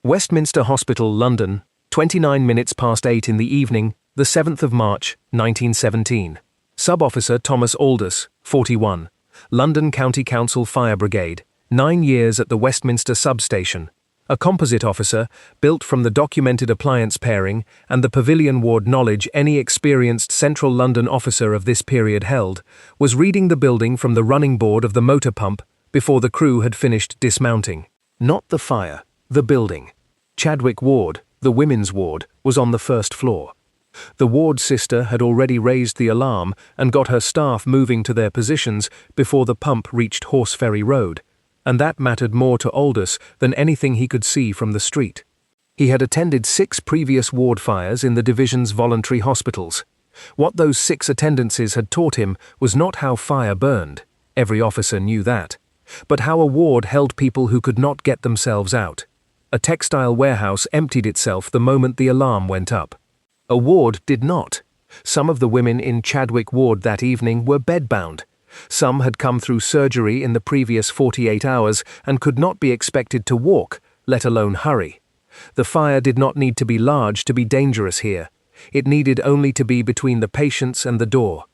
Westminster Hospital, London, 29 minutes past 8 in the evening, the 7th of March, 1917. Sub-Officer Thomas Aldous, 41, London County Council Fire Brigade, 9 years at the Westminster Substation. A composite officer, built from the documented appliance pairing and the pavilion ward knowledge any experienced central London officer of this period held, was reading the building from the running board of the motor pump before the crew had finished dismounting. Not the fire, the building. Chadwick Ward, the women's ward, was on the first floor. The ward sister had already raised the alarm and got her staff moving to their positions before the pump reached Horseferry Road, and that mattered more to Aldous than anything he could see from the street. He had attended 6 previous ward fires in the division's voluntary hospitals. What those 6 attendances had taught him was not how fire burned, every officer knew that, but how a ward held people who could not get themselves out. A textile warehouse emptied itself the moment the alarm went up. A ward did not. Some of the women in Chadwick Ward that evening were bedbound. Some had come through surgery in the previous 48 hours and could not be expected to walk, let alone hurry. The fire did not need to be large to be dangerous here. It needed only to be between the patients and the door.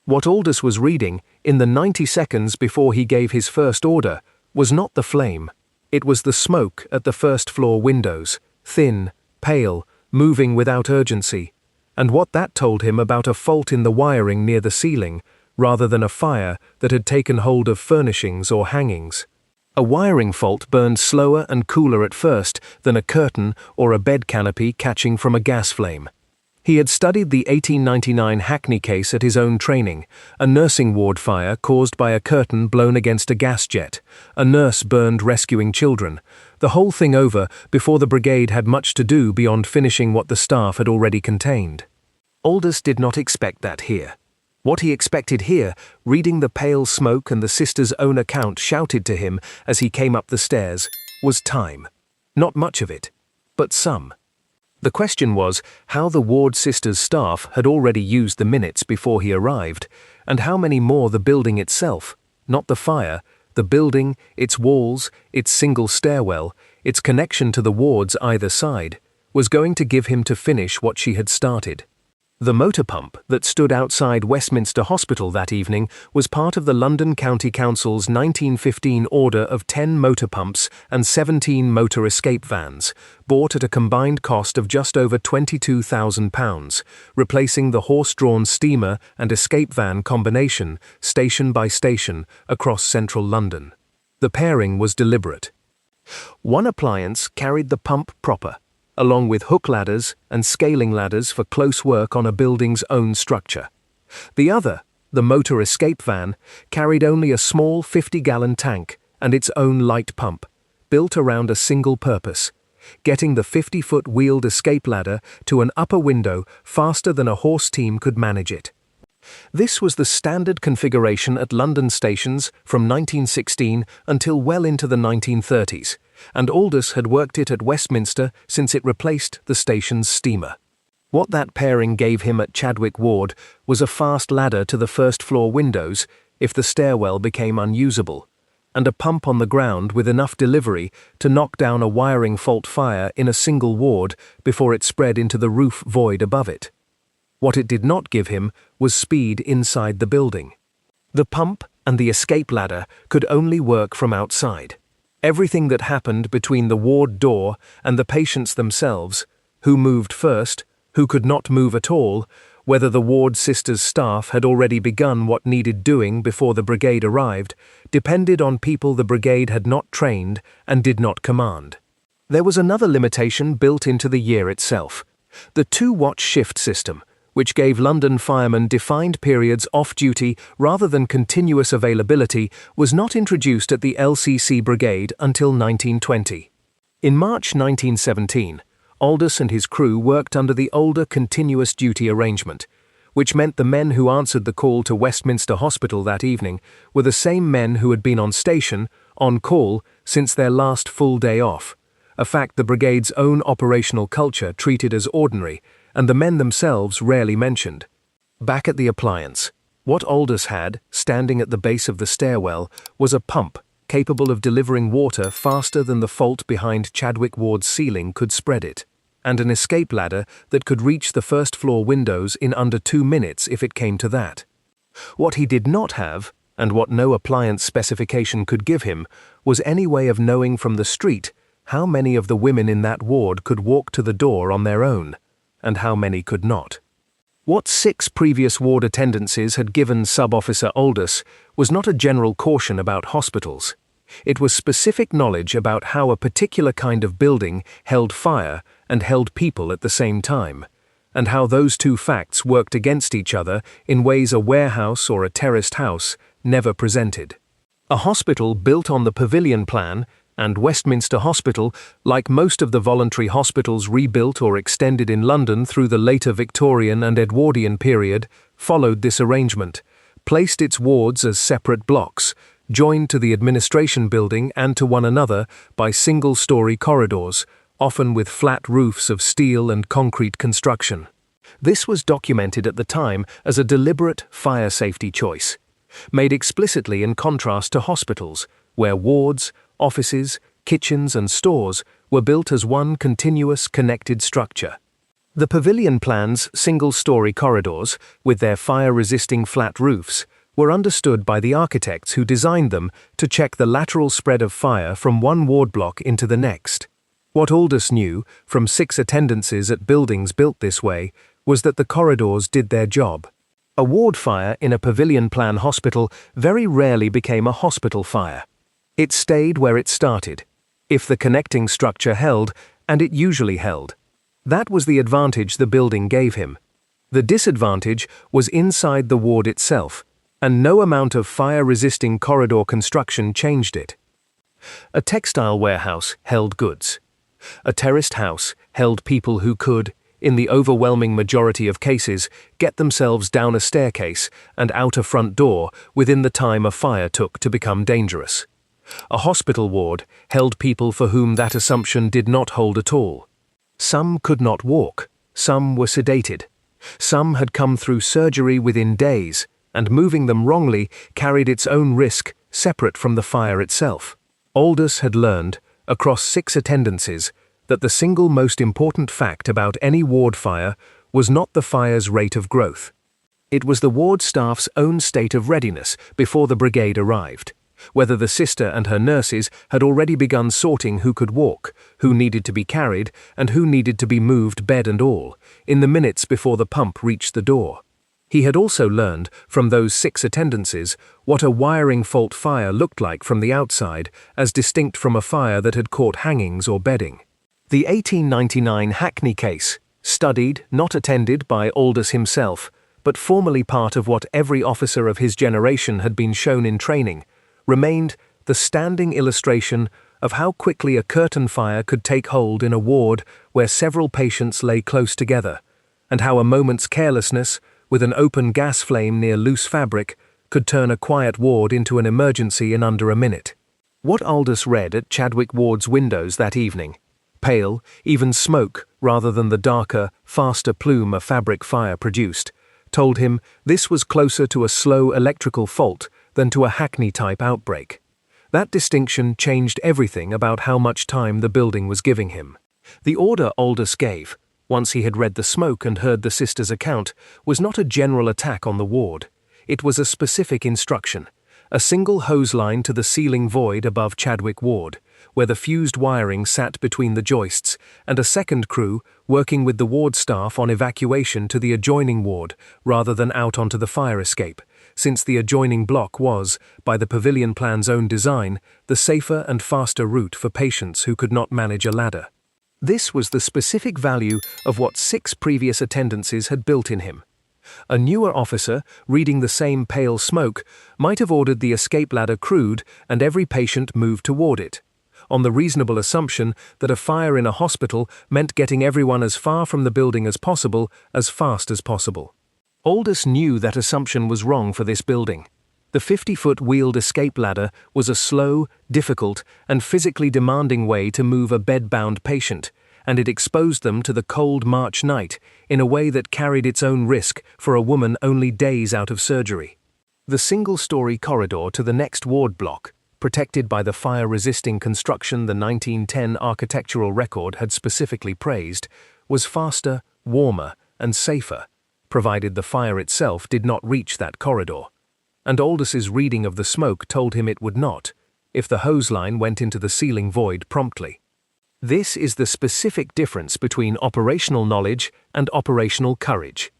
What Aldous was reading, in the 90 seconds before he gave his first order, was not the flame. It was the smoke at the first-floor windows, thin, pale, moving without urgency, and what that told him about a fault in the wiring near the ceiling, rather than a fire that had taken hold of furnishings or hangings. A wiring fault burned slower and cooler at first than a curtain or a bed canopy catching from a gas flame. He had studied the 1899 Hackney case at his own training, a nursing ward fire caused by a curtain blown against a gas jet, a nurse burned rescuing children, the whole thing over before the brigade had much to do beyond finishing what the staff had already contained. Aldous did not expect that here. What he expected here, reading the pale smoke and the sister's own account shouted to him as he came up the stairs, was time. Not much of it, but some. The question was how the ward sister's staff had already used the minutes before he arrived, and how many more the building itself, not the fire, the building, its walls, its single stairwell, its connection to the wards either side, was going to give him to finish what she had started. The motor pump that stood outside Westminster Hospital that evening was part of the London County Council's 1915 order of 10 motor pumps and 17 motor escape vans, bought at a combined cost of just over £22,000, replacing the horse-drawn steamer and escape van combination, station by station, across central London. The pairing was deliberate. One appliance carried the pump proper, along with hook ladders and scaling ladders for close work on a building's own structure. The other, the motor escape van, carried only a small 50-gallon tank and its own light pump, built around a single purpose, getting the 50-foot wheeled escape ladder to an upper window faster than a horse team could manage it. This was the standard configuration at London stations from 1916 until well into the 1930s, and Aldous had worked it at Westminster since it replaced the station's steamer. What that pairing gave him at Chadwick Ward was a fast ladder to the first-floor windows if the stairwell became unusable, and a pump on the ground with enough delivery to knock down a wiring fault fire in a single ward before it spread into the roof void above it. What it did not give him was speed inside the building. The pump and the escape ladder could only work from outside. Everything that happened between the ward door and the patients themselves, who moved first, who could not move at all, whether the ward sister's staff had already begun what needed doing before the brigade arrived, depended on people the brigade had not trained and did not command. There was another limitation built into the year itself, the 2-watch shift system, which gave London firemen defined periods off-duty rather than continuous availability, was not introduced at the LCC Brigade until 1920. In March 1917, Aldous and his crew worked under the older continuous duty arrangement, which meant the men who answered the call to Westminster Hospital that evening were the same men who had been on station, on call, since their last full day off, a fact the brigade's own operational culture treated as ordinary, and the men themselves rarely mentioned. Back at the appliance, what Aldous had, standing at the base of the stairwell, was a pump, capable of delivering water faster than the fault behind Chadwick Ward's ceiling could spread it, and an escape ladder that could reach the first-floor windows in under 2 minutes if it came to that. What he did not have, and what no appliance specification could give him, was any way of knowing from the street how many of the women in that ward could walk to the door on their own, and how many could not. What 6 previous ward attendances had given Sub-Officer Aldous was not a general caution about hospitals. It was specific knowledge about how a particular kind of building held fire and held people at the same time, and how those two facts worked against each other in ways a warehouse or a terraced house never presented. A hospital built on the Pavilion Plan, and Westminster Hospital, like most of the voluntary hospitals rebuilt or extended in London through the later Victorian and Edwardian period, followed this arrangement, placed its wards as separate blocks, joined to the administration building and to one another by single-story corridors, often with flat roofs of steel and concrete construction. This was documented at the time as a deliberate fire safety choice, made explicitly in contrast to hospitals, where wards, offices, kitchens and stores were built as one continuous connected structure. The Pavilion Plan's single-story corridors, with their fire-resisting flat roofs, were understood by the architects who designed them to check the lateral spread of fire from one ward block into the next. What Aldous knew, from 6 attendances at buildings built this way, was that the corridors did their job. A ward fire in a Pavilion Plan hospital very rarely became a hospital fire. It stayed where it started, if the connecting structure held, and it usually held. That was the advantage the building gave him. The disadvantage was inside the ward itself, and no amount of fire-resisting corridor construction changed it. A textile warehouse held goods. A terraced house held people who could, in the overwhelming majority of cases, get themselves down a staircase and out a front door within the time a fire took to become dangerous. A hospital ward held people for whom that assumption did not hold at all. Some could not walk, some were sedated, some had come through surgery within days, and moving them wrongly carried its own risk separate from the fire itself. Aldous had learned, across 6 attendances, that the single most important fact about any ward fire was not the fire's rate of growth. It was the ward staff's own state of readiness before the brigade arrived, whether the sister and her nurses had already begun sorting who could walk, who needed to be carried, and who needed to be moved bed and all, in the minutes before the pump reached the door. He had also learned, from those 6 attendances, what a wiring fault fire looked like from the outside, as distinct from a fire that had caught hangings or bedding. The 1899 Hackney case, studied, not attended by Aldous himself, but formerly part of what every officer of his generation had been shown in training, remained the standing illustration of how quickly a curtain fire could take hold in a ward where several patients lay close together, and how a moment's carelessness, with an open gas flame near loose fabric, could turn a quiet ward into an emergency in under a minute. What Aldous read at Chadwick Ward's windows that evening, pale, even smoke rather than the darker, faster plume a fabric fire produced, told him this was closer to a slow electrical fault than to a Hackney-type outbreak. That distinction changed everything about how much time the building was giving him. The order Aldous gave, once he had read the smoke and heard the sister's account, was not a general attack on the ward. It was a specific instruction, a single hose line to the ceiling void above Chadwick Ward, where the fused wiring sat between the joists, and a second crew working with the ward staff on evacuation to the adjoining ward rather than out onto the fire escape, since the adjoining block was, by the Pavilion Plan's own design, the safer and faster route for patients who could not manage a ladder. This was the specific value of what 6 previous attendances had built in him. A newer officer, reading the same pale smoke, might have ordered the escape ladder crewed and every patient moved toward it, on the reasonable assumption that a fire in a hospital meant getting everyone as far from the building as possible, as fast as possible. Aldous knew that assumption was wrong for this building. The 50-foot wheeled escape ladder was a slow, difficult, and physically demanding way to move a bed-bound patient, and it exposed them to the cold March night in a way that carried its own risk for a woman only days out of surgery. The single-story corridor to the next ward block, protected by the fire-resisting construction the 1910 architectural record had specifically praised, was faster, warmer, and safer, provided the fire itself did not reach that corridor. And Aldous' reading of the smoke told him it would not, if the hose line went into the ceiling void promptly. This is the specific difference between operational knowledge and operational courage.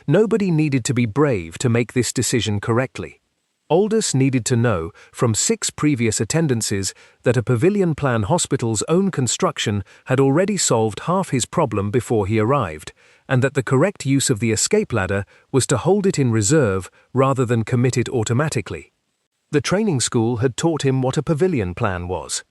Nobody needed to be brave to make this decision correctly. Aldous needed to know, from 6 previous attendances, that a pavilion plan hospital's own construction had already solved half his problem before he arrived, and that the correct use of the escape ladder was to hold it in reserve rather than commit it automatically. The training school had taught him what a pavilion plan was.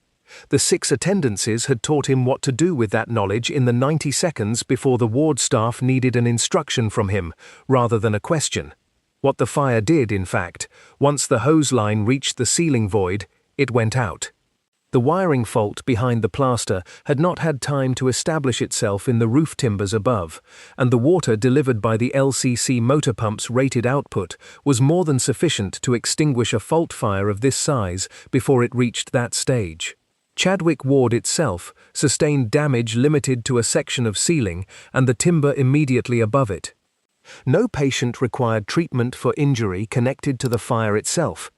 The 6 attendances had taught him what to do with that knowledge in the 90 seconds before the ward staff needed an instruction from him, rather than a question. What the fire did, in fact, once the hose line reached the ceiling void, it went out. The wiring fault behind the plaster had not had time to establish itself in the roof timbers above, and the water delivered by the LCC motor pump's rated output was more than sufficient to extinguish a fault fire of this size before it reached that stage. Chadwick Ward itself sustained damage limited to a section of ceiling and the timber immediately above it. No patient required treatment for injury connected to the fire itself.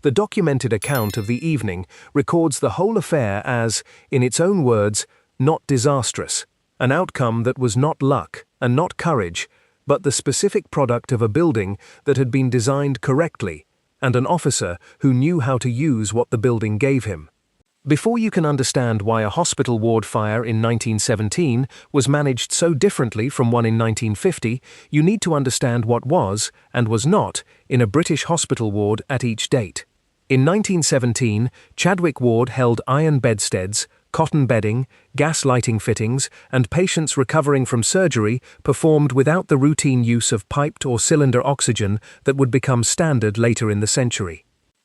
The documented account of the evening records the whole affair as, in its own words, not disastrous, an outcome that was not luck and not courage, but the specific product of a building that had been designed correctly, and an officer who knew how to use what the building gave him. Before you can understand why a hospital ward fire in 1917 was managed so differently from one in 1950, you need to understand what was, and was not, in a British hospital ward at each date. In 1917, Chadwick Ward held iron bedsteads, cotton bedding, gas lighting fittings, and patients recovering from surgery performed without the routine use of piped or cylinder oxygen that would become standard later in the century.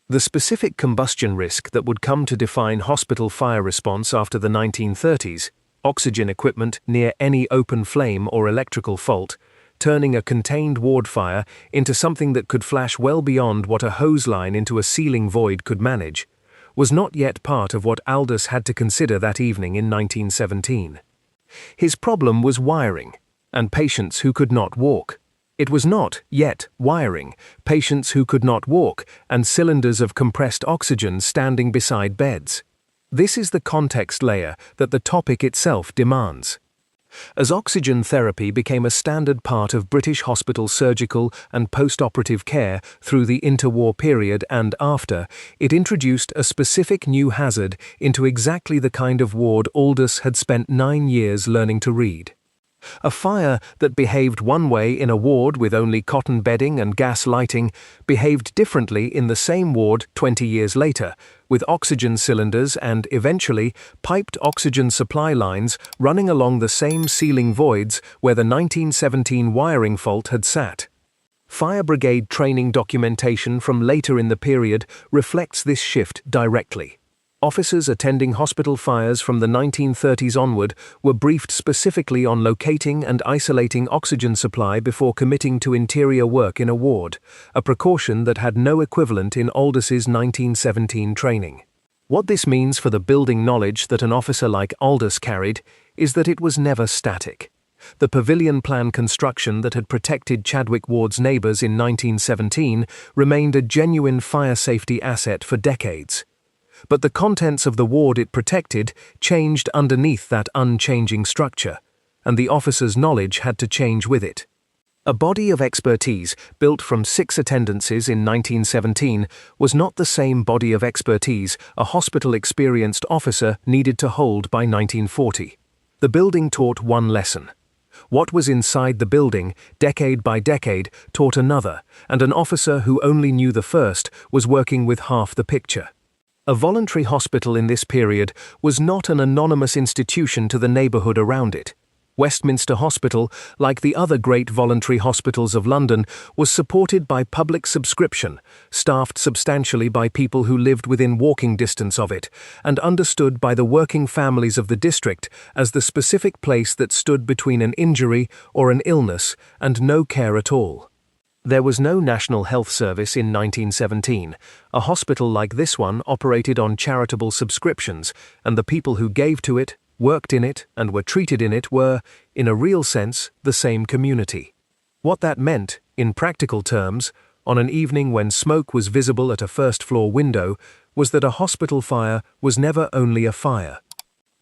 The specific combustion risk that would come to define hospital fire response after the 1930s, oxygen equipment near any open flame or electrical fault, turning a contained ward fire into something that could flash well beyond what a hose line into a ceiling void could manage, was not yet part of what Aldous had to consider that evening in 1917. His problem was wiring, and patients who could not walk. It was not, yet, wiring, patients who could not walk, and cylinders of compressed oxygen standing beside beds. This is the context layer that the topic itself demands. As oxygen therapy became a standard part of British hospital surgical and post-operative care through the interwar period and after, it introduced a specific new hazard into exactly the kind of ward Aldous had spent 9 years learning to read. A fire that behaved one way in a ward with only cotton bedding and gas lighting behaved differently in the same ward 20 years later, with oxygen cylinders and, eventually, piped oxygen supply lines running along the same ceiling voids where the 1917 wiring fault had sat. Fire brigade training documentation from later in the period reflects this shift directly. Officers attending hospital fires from the 1930s onward were briefed specifically on locating and isolating oxygen supply before committing to interior work in a ward, a precaution that had no equivalent in Aldous' 1917 training. What this means for the building knowledge that an officer like Aldous carried is that it was never static. The pavilion plan construction that had protected Chadwick Ward's neighbours in 1917 remained a genuine fire safety asset for decades. But the contents of the ward it protected changed underneath that unchanging structure, and the officer's knowledge had to change with it. A body of expertise built from 6 attendances in 1917 was not the same body of expertise a hospital-experienced officer needed to hold by 1940. The building taught one lesson. What was inside the building, decade by decade, taught another, and an officer who only knew the first was working with half the picture. A voluntary hospital in this period was not an anonymous institution to the neighbourhood around it. Westminster Hospital, like the other great voluntary hospitals of London, was supported by public subscription, staffed substantially by people who lived within walking distance of it, and understood by the working families of the district as the specific place that stood between an injury or an illness and no care at all. There was no National Health Service in 1917. A hospital like this one operated on charitable subscriptions, and the people who gave to it, worked in it, and were treated in it were, in a real sense, the same community. What that meant, in practical terms, on an evening when smoke was visible at a first-floor window, was that a hospital fire was never only a fire.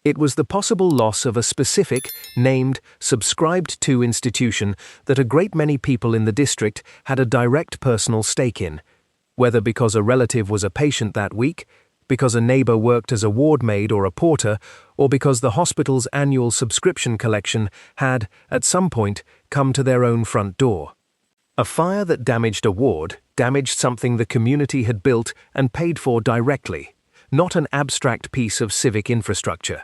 It was the possible loss of a specific, named, subscribed-to institution that a great many people in the district had a direct personal stake in, whether because a relative was a patient that week, because a neighbor worked as a ward maid or a porter, or because the hospital's annual subscription collection had, at some point, come to their own front door. A fire that damaged a ward damaged something the community had built and paid for directly, not an abstract piece of civic infrastructure.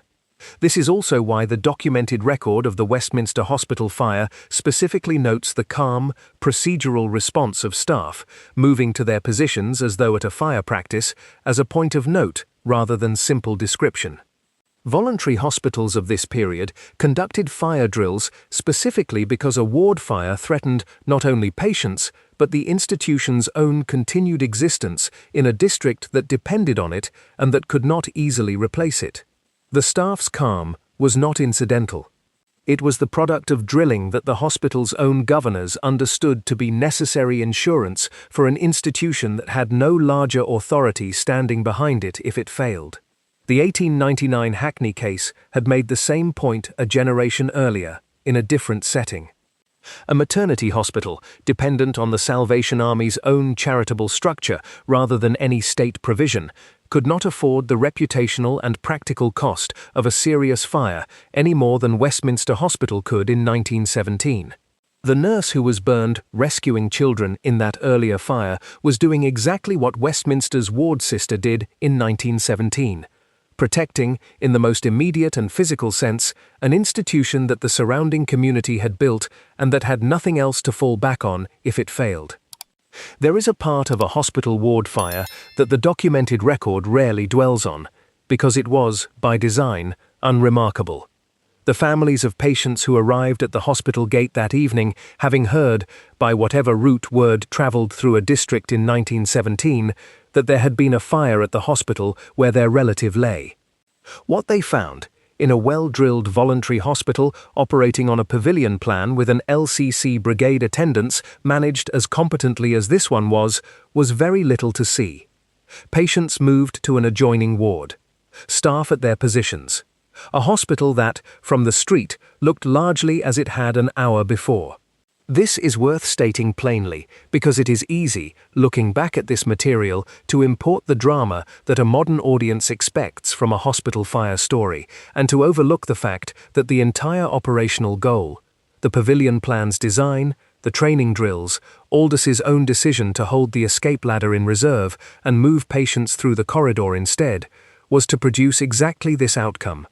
This is also why the documented record of the Westminster Hospital fire specifically notes the calm, procedural response of staff, moving to their positions as though at a fire practice, as a point of note rather than simple description. Voluntary hospitals of this period conducted fire drills specifically because a ward fire threatened not only patients, but the institution's own continued existence in a district that depended on it and that could not easily replace it. The staff's calm was not incidental. It was the product of drilling that the hospital's own governors understood to be necessary insurance for an institution that had no larger authority standing behind it if it failed. The 1899 Hackney case had made the same point a generation earlier, in a different setting. A maternity hospital, dependent on the Salvation Army's own charitable structure rather than any state provision, could not afford the reputational and practical cost of a serious fire any more than Westminster Hospital could in 1917. The nurse who was burned rescuing children in that earlier fire was doing exactly what Westminster's ward sister did in 1917. Protecting, in the most immediate and physical sense, an institution that the surrounding community had built and that had nothing else to fall back on if it failed. There is a part of a hospital ward fire that the documented record rarely dwells on, because it was, by design, unremarkable. The families of patients who arrived at the hospital gate that evening, having heard, by whatever route word travelled through a district in 1917, that there had been a fire at the hospital where their relative lay. What they found, in a well-drilled voluntary hospital operating on a pavilion plan with an LCC brigade attendance managed as competently as this one was very little to see. Patients moved to an adjoining ward. Staff at their positions. A hospital that, from the street, looked largely as it had an hour before. This is worth stating plainly, because it is easy, looking back at this material, to import the drama that a modern audience expects from a hospital fire story, and to overlook the fact that the entire operational goal, the pavilion plan's design, the training drills, Aldous' own decision to hold the escape ladder in reserve and move patients through the corridor instead, was to produce exactly this outcome.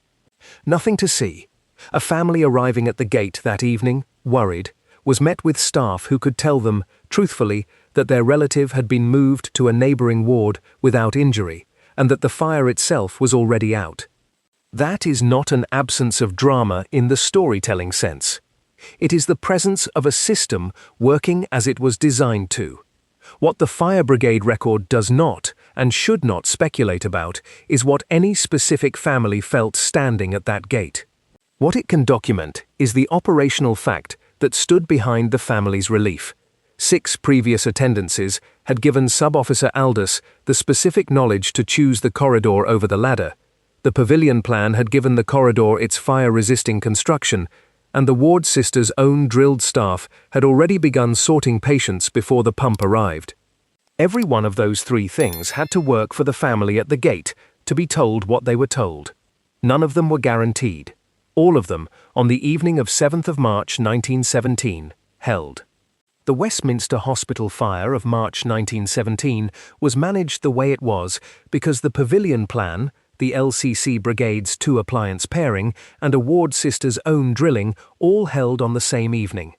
Nothing to see. A family arriving at the gate that evening, worried, was met with staff who could tell them, truthfully, that their relative had been moved to a neighbouring ward without injury, and that the fire itself was already out. That is not an absence of drama in the storytelling sense. It is the presence of a system working as it was designed to. What the fire brigade record does not, and should not speculate about, is what any specific family felt standing at that gate. What it can document is the operational fact that stood behind the family's relief. 6 previous attendances had given Sub-Officer Aldous the specific knowledge to choose the corridor over the ladder. The pavilion plan had given the corridor its fire-resisting construction, and the ward sister's own drilled staff had already begun sorting patients before the pump arrived. Every one of those 3 things had to work for the family at the gate to be told what they were told. None of them were guaranteed. All of them, on the evening of 7th of March 1917, held. The Westminster Hospital fire of March 1917 was managed the way it was because the pavilion plan, the LCC Brigade's 2 appliance pairing, and a ward sister's own drilling all held on the same evening.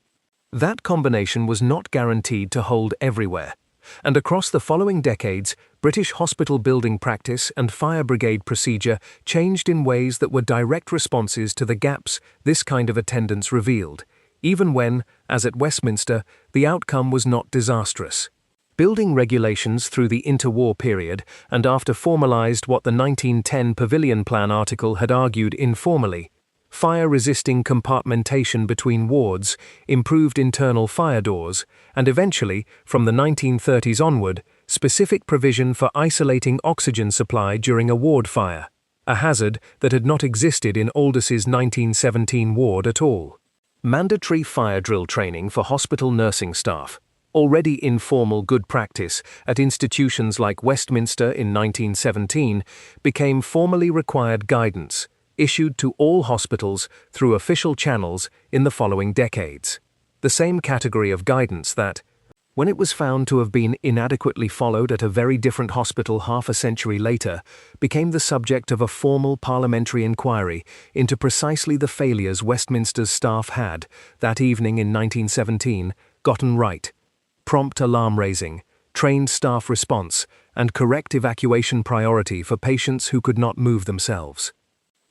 That combination was not guaranteed to hold everywhere, and across the following decades, British hospital building practice and fire brigade procedure changed in ways that were direct responses to the gaps this kind of attendance revealed, even when, as at Westminster, the outcome was not disastrous. Building regulations through the interwar period and after formalized what the 1910 Pavilion Plan article had argued informally, fire-resisting compartmentation between wards, improved internal fire doors, and eventually, from the 1930s onward, specific provision for isolating oxygen supply during a ward fire, a hazard that had not existed in Aldous' 1917 ward at all. Mandatory fire drill training for hospital nursing staff, already informal good practice at institutions like Westminster in 1917, became formally required guidance, issued to all hospitals through official channels in the following decades. The same category of guidance that, when it was found to have been inadequately followed at a very different hospital half a century later, became the subject of a formal parliamentary inquiry into precisely the failures Westminster's staff had, that evening in 1917, gotten right: prompt alarm raising, trained staff response, and correct evacuation priority for patients who could not move themselves.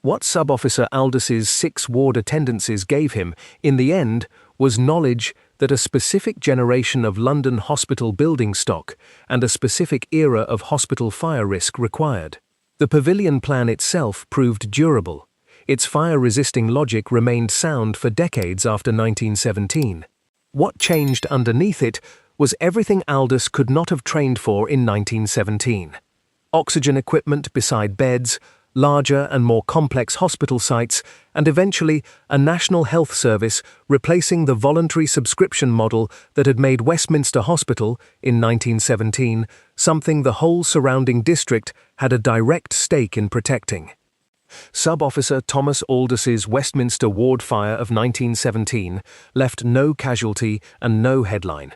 What Sub-Officer Aldous' 6 ward attendances gave him, in the end, was knowledge that a specific generation of London hospital building stock and a specific era of hospital fire risk required. The Pavilion Plan itself proved durable. Its fire-resisting logic remained sound for decades after 1917. What changed underneath it was everything Aldous could not have trained for in 1917. Oxygen equipment beside beds, larger and more complex hospital sites, and eventually a National Health Service replacing the voluntary subscription model that had made Westminster Hospital, in 1917, something the whole surrounding district had a direct stake in protecting. Sub-Officer Thomas Aldous' Westminster ward fire of 1917 left no casualty and no headline.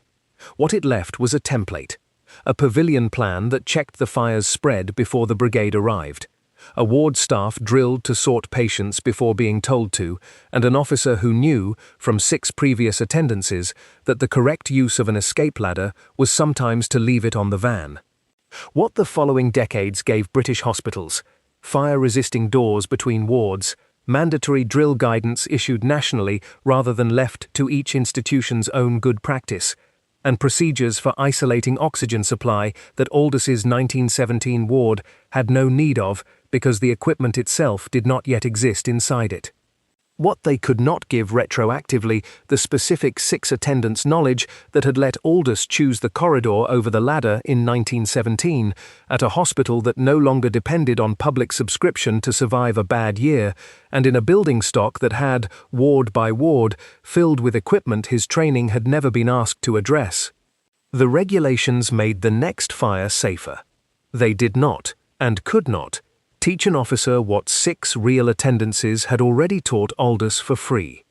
What it left was a template, a pavilion plan that checked the fire's spread before the brigade arrived, a ward staff drilled to sort patients before being told to, and an officer who knew, from 6 previous attendances, that the correct use of an escape ladder was sometimes to leave it on the van. What the following decades gave British hospitals: fire-resisting doors between wards, mandatory drill guidance issued nationally rather than left to each institution's own good practice, and procedures for isolating oxygen supply that Aldous' 1917 ward had no need of because the equipment itself did not yet exist inside it. What they could not give retroactively, the specific 6 attendants' knowledge that had let Aldous choose the corridor over the ladder in 1917, at a hospital that no longer depended on public subscription to survive a bad year, and in a building stock that had, ward by ward, filled with equipment his training had never been asked to address. The regulations made the next fire safer. They did not, and could not, teach an officer what 6 real attendances had already taught Aldous for free.